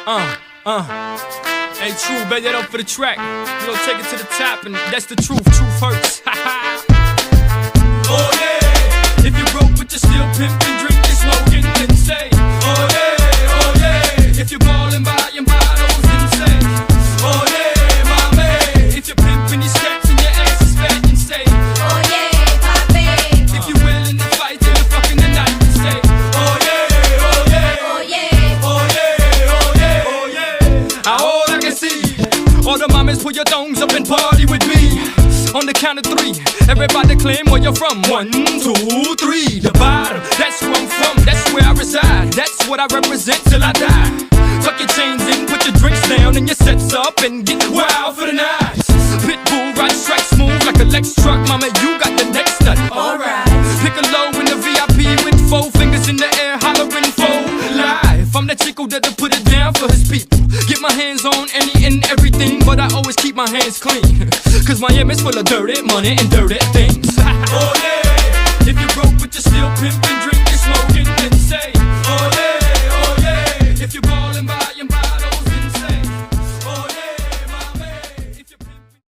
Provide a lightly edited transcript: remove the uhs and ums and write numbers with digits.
Hey, true, bet that up for the track. You know, take it to the top, and that's the truth. Truth hurts. Oh yeah. If you broke but you're still pimping, drinking, smoking, then say, oh yeah, oh yeah. If you're ballin' by your bottles, then say, oh yeah, mommy. If you're pimping these cats and your ass is fat, then say, oh yeah, papi. If you're willing to fight till the fucking the night, then say, oh yeah, oh yeah, oh yeah, oh yeah, oh yeah, oh yeah. All I can see, all the mamas put your thongs up and party with me. On the count of three, everybody claim where you're from. 1, 2, 3, the bottom. That's where I'm from, that's where I reside. That's what I represent till I die. Tuck your chains in, put your drinks down, and your sets up, and get wild for the night. Pitbull, ride strike smooth like a Lex truck. Mama, you got the next nut. Alright. Pick a low in the VIP with 4 fingers in the air, hollering for life. I'm the chico that'll put it down for his people. Get my hands on any and everything, but I always keep my hands clean. Cause Miami's full of dirty money and dirty things. Oh yeah.